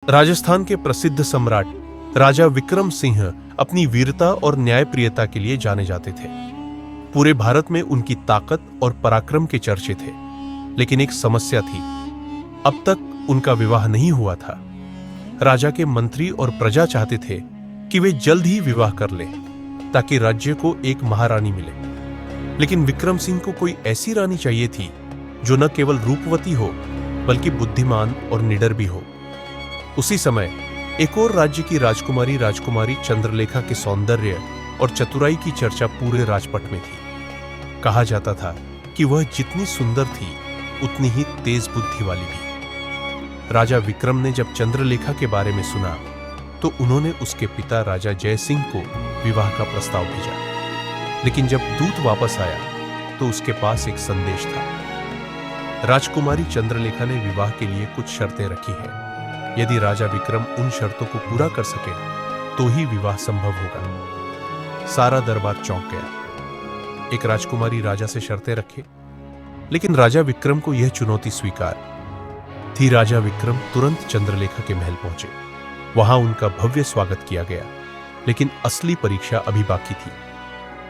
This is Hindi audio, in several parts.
राजस्थान के प्रसिद्ध सम्राट राजा विक्रम सिंह अपनी वीरता और न्यायप्रियता के लिए जाने जाते थे। पूरे भारत में उनकी ताकत और पराक्रम के चर्चे थे। लेकिन एक समस्या थी, अब तक उनका विवाह नहीं हुआ था। राजा के मंत्री और प्रजा चाहते थे कि वे जल्द ही विवाह कर लें ताकि राज्य को एक महारानी मिले। लेकिन विक्रम सिंह को कोई ऐसी रानी चाहिए थी जो न केवल रूपवती हो बल्कि बुद्धिमान और निडर भी हो। उसी समय एक और राज्य की राजकुमारी चंद्रलेखा के सौंदर्य और चतुराई की चर्चा पूरे राजपट में थी। कहा जाता था कि वह जितनी सुंदर थी उतनी ही तेज बुद्धि वाली भी। राजा विक्रम ने जब चंद्रलेखा के बारे में सुना तो उन्होंने उसके पिता राजा जय सिंह को विवाह का प्रस्ताव भेजा। लेकिन जब दूत वापस आया तो उसके पास एक संदेश था। राजकुमारी चंद्रलेखा ने विवाह के लिए कुछ शर्तें रखी हैं। यदि राजा विक्रम उन शर्तों को पूरा कर सके तो ही विवाह संभव होगा। सारा दरबार चौंक गया। एक राजकुमारी राजा से शर्तें रखे, लेकिन राजा विक्रम को यह चुनौती स्वीकार थी। राजा विक्रम तुरंत चंद्रलेखा के महल पहुंचे। वहां उनका भव्य स्वागत किया गया, लेकिन असली परीक्षा अभी बाकी थी।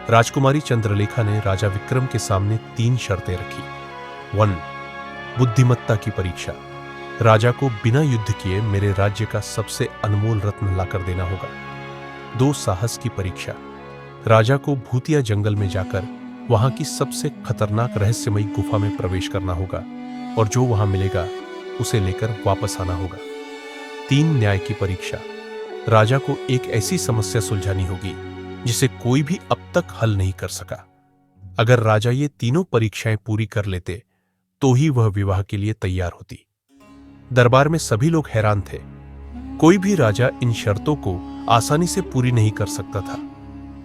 राजकुमारी चंद्रलेखा ने राजा विक्रम के सामने 3 शर्तें रखी। 1. बुद्धिमत्ता की परीक्षा। राजा को बिना युद्ध किए मेरे राज्य का सबसे अनमोल रत्न लाकर देना होगा। 2. साहस की परीक्षा। राजा को भूतिया जंगल में जाकर वहां की सबसे खतरनाक रहस्यमयी गुफा में प्रवेश करना होगा और जो वहां मिलेगा उसे लेकर वापस आना होगा। 3. न्याय की परीक्षा। राजा को एक ऐसी समस्या सुलझानी होगी जिसे कोई भी अब तक हल नहीं कर सका। अगर राजा ये तीनों परीक्षाएं पूरी कर लेते तो ही वह विवाह के लिए तैयार होती। दरबार में सभी लोग हैरान थे। कोई भी राजा इन शर्तों को आसानी से पूरी नहीं कर सकता था।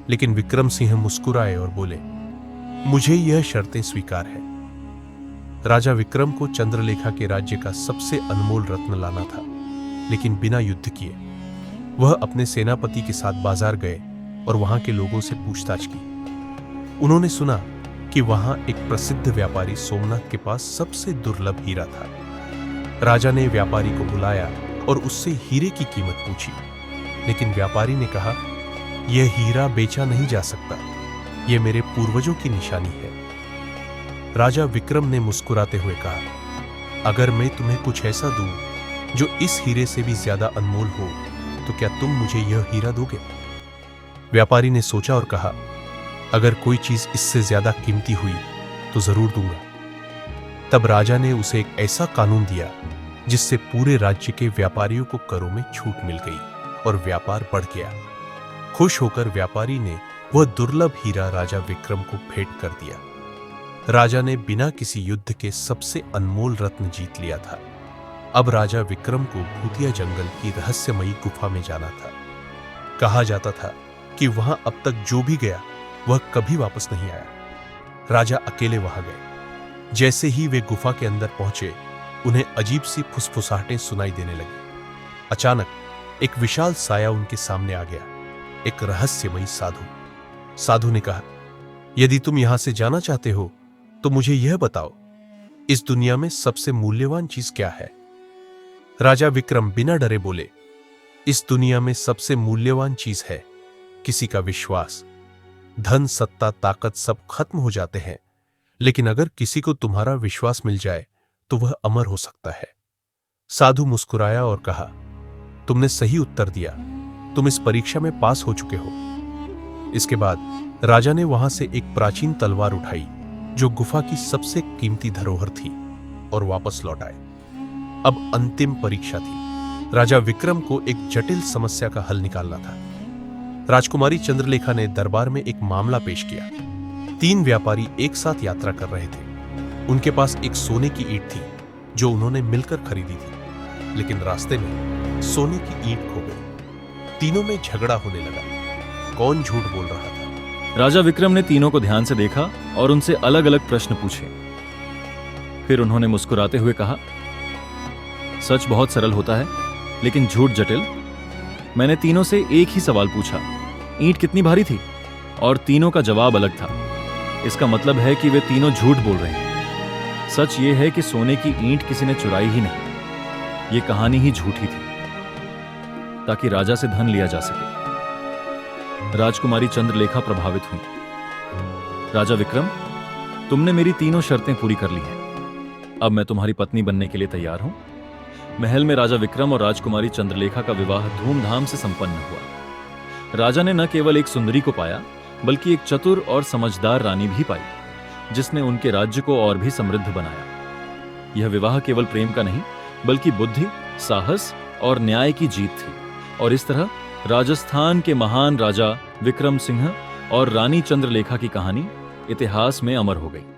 लेकिन विक्रम सिंह मुस्कुराए और बोले, मुझे यह शर्तें स्वीकार है। राजा विक्रम को चंद्रलेखा के राज्य का सबसे अनमोल रत्न लाना था, लेकिन बिना युद्ध किए। वह अपने सेनापति के साथ बाजार गए और वहां के लोगों से पूछताछ की। उन्होंने सुना कि वहां एक प्रसिद्ध व्यापारी सोमनाथ के पास सबसे दुर्लभ हीरा था। राजा ने व्यापारी को बुलाया और उससे हीरे की कीमत पूछी, लेकिन व्यापारी ने कहा, यह हीरा बेचा नहीं जा सकता, यह मेरे पूर्वजों की निशानी है। राजा विक्रम ने मुस्कुराते हुए कहा, अगर मैं तुम्हें कुछ ऐसा दूं जो इस हीरे से भी ज्यादा अनमोल हो तो क्या तुम मुझे यह हीरा दोगे? व्यापारी ने सोचा और कहा, अगर कोई चीज इससे ज्यादा कीमती हुई तो जरूर दूंगा। तब राजा ने उसे एक ऐसा कानून दिया जिससे पूरे राज्य के व्यापारियों को करों में छूट मिल गई और व्यापार बढ़ गया। खुश होकर व्यापारी ने वह दुर्लभ हीरा राजा विक्रम को भेंट कर दिया। राजा ने बिना किसी युद्ध के सबसे अनमोल रत्न जीत लिया था। अब राजा विक्रम को भूतिया जंगल की रहस्यमयी गुफा में जाना था। कहा जाता था कि वहां अब तक जो भी गया वह कभी वापस नहीं आया। राजा अकेले वहां गए। जैसे ही वे गुफा के अंदर पहुंचे, उन्हें अजीब सी फुसफुसाहटें सुनाई देने लगी। अचानक एक विशाल साया उनके सामने आ गया, एक रहस्यमयी साधु। साधु ने कहा, यदि तुम यहां से जाना चाहते हो तो मुझे यह बताओ, इस दुनिया में सबसे मूल्यवान चीज क्या है? राजा विक्रम बिना डरे बोले, इस दुनिया में सबसे मूल्यवान चीज है किसी का विश्वास। धन, सत्ता, ताकत सब खत्म हो जाते हैं, लेकिन अगर किसी को तुम्हारा विश्वास मिल जाए तो वह अमर हो सकता है। साधु मुस्कुराया और कहा, तुमने सही उत्तर दिया, तुम इस परीक्षा में पास हो चुके हो। इसके बाद राजा ने वहां से एक प्राचीन तलवार उठाई जो गुफा की सबसे कीमती धरोहर थी और वापस लौट आए। अब अंतिम परीक्षा थी। राजा विक्रम को एक जटिल समस्या का हल निकालना था। राजकुमारी चंद्रलेखा ने दरबार में एक मामला पेश किया। 3 व्यापारी एक साथ यात्रा कर रहे थे। उनके पास एक सोने की ईंट थी जो उन्होंने मिलकर खरीदी थी, लेकिन रास्ते में सोने की ईंट खो गई। तीनों में झगड़ा होने लगा। कौन झूठ बोल रहा था? राजा विक्रम ने तीनों को ध्यान से देखा और उनसे अलग अलग प्रश्न पूछे। फिर उन्होंने मुस्कुराते हुए कहा, सच बहुत सरल होता है, लेकिन झूठ जटिल। मैंने तीनों से एक ही सवाल पूछा, ईंट कितनी भारी थी? और तीनों का जवाब अलग था। इसका मतलब है कि वे तीनों झूठ बोल रहे हैं। सच ये है कि सोने की ईंट किसी ने चुराई ही नहीं, ये कहानी ही झूठी थी। ताकि राजा से धन लिया जा सके। राजकुमारी चंद्रलेखा प्रभावित हुई। राजा विक्रम, तुमने मेरी तीनों शर्तें पूरी कर ली हैं। अब मैं तुम्हारी पत्नी बनने के लिए तैयार हूं। महल में राजा विक्रम और राजकुमारी चंद्रलेखा का विवाह धूमधाम से संपन्न हुआ। राजा ने न केवल एक सुंदरी को पाया, बल्कि एक चतुर और समझदार रानी भी पाई, जिसने उनके राज्य को और भी समृद्ध बनाया। यह विवाह केवल प्रेम का नहीं, बल्कि बुद्धि, साहस और न्याय की जीत थी। और इस तरह राजस्थान के महान राजा विक्रम सिंह और रानी चंद्रलेखा की कहानी इतिहास में अमर हो गई।